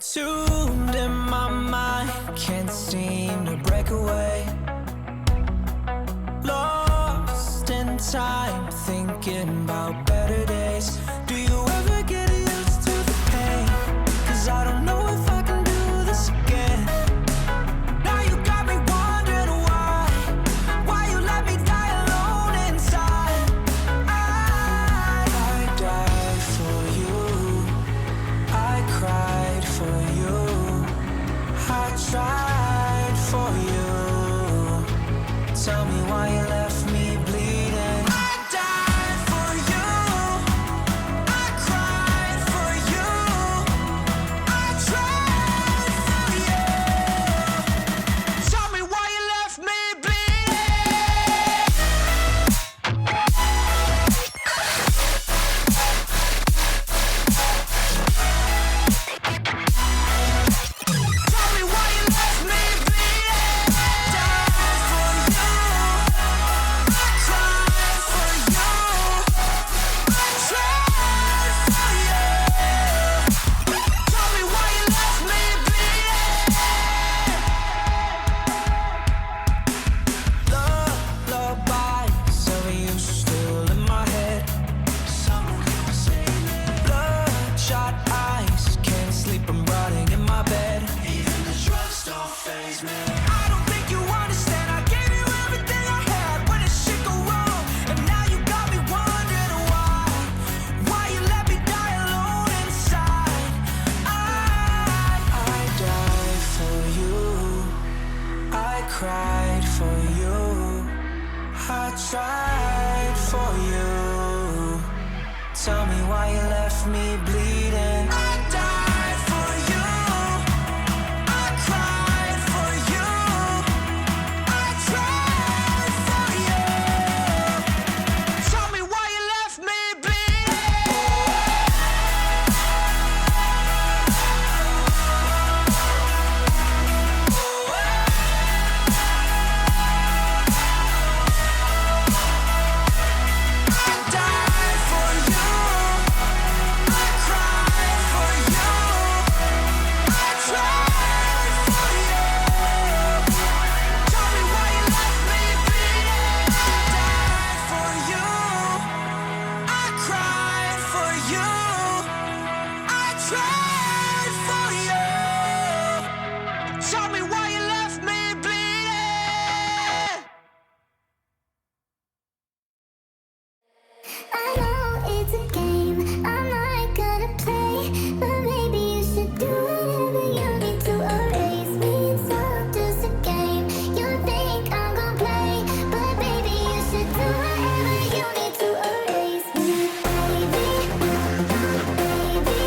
Entombed in my mind, can't seem to break away. Lost in time, thinking about better days. Do you ever get used to the pain? 'Cause I don't know if I can do this again. Now you got me wondering why you let me die alone inside. I died for you, I cried for you, I tried for you. Tell me why you left me bleeding. I died for you, I cried for you, I tried for you. Tell me why you left me bleeding. Tell me why you left me bleeding. Died for you, I cried for you, I tried for you. Tell me why you left me bleeding. Lullabies of you still in my head. Bloodshot eyes, can't sleep, I'm rotting in my bed. Even the drugs don't faze me. I don't think you understand, I gave you everything I had. When did shit go wrong? And now you got me wondering why you let me die alone inside. I died for you, I cried for you, I tried for you. Tell me why you left me bleeding. I died for you, I cried for you, I tried for you. Tell me why you left me bleeding. I died for you, I cried for you, I tried for you. Tell me why you left me bleeding. I died for you, I cried for you, I tried for you. Tell me why you left me bleeding. I know it's a game I'm not gonna play, but maybe you should do whatever you need to erase me. It's all just a game. You think I'm gonna play, but baby you should do whatever you need to erase me. Baby, baby,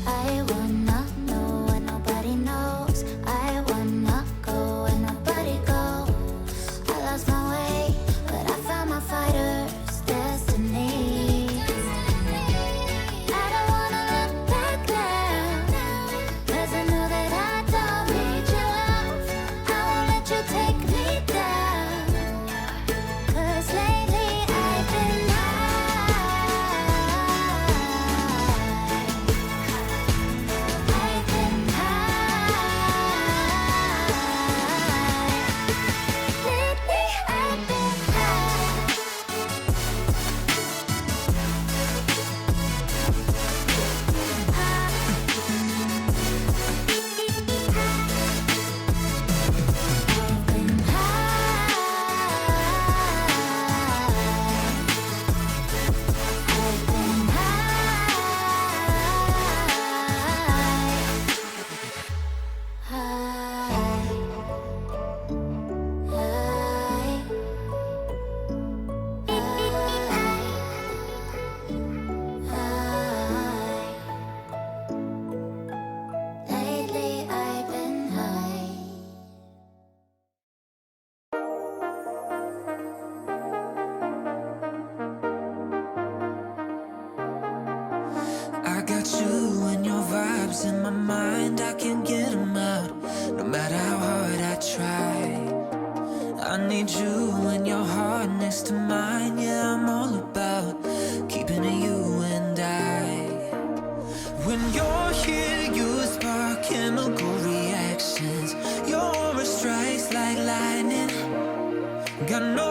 I wanna know what nobody knows. I wanna go where nobody goes. I lost my way, but I found my fighter's destiny. I don't wanna look back now, 'cause I know that I don't need your love. I won't let you take me down, 'cause lately I've been I got you and your vibes in my mind, I can't get them out, no matter how hard I try. I need you and your heart next to mine, yeah, I'm all about keeping it you and I. When you're here, you spark chemical reactions, your aura strikes like lightning. Got no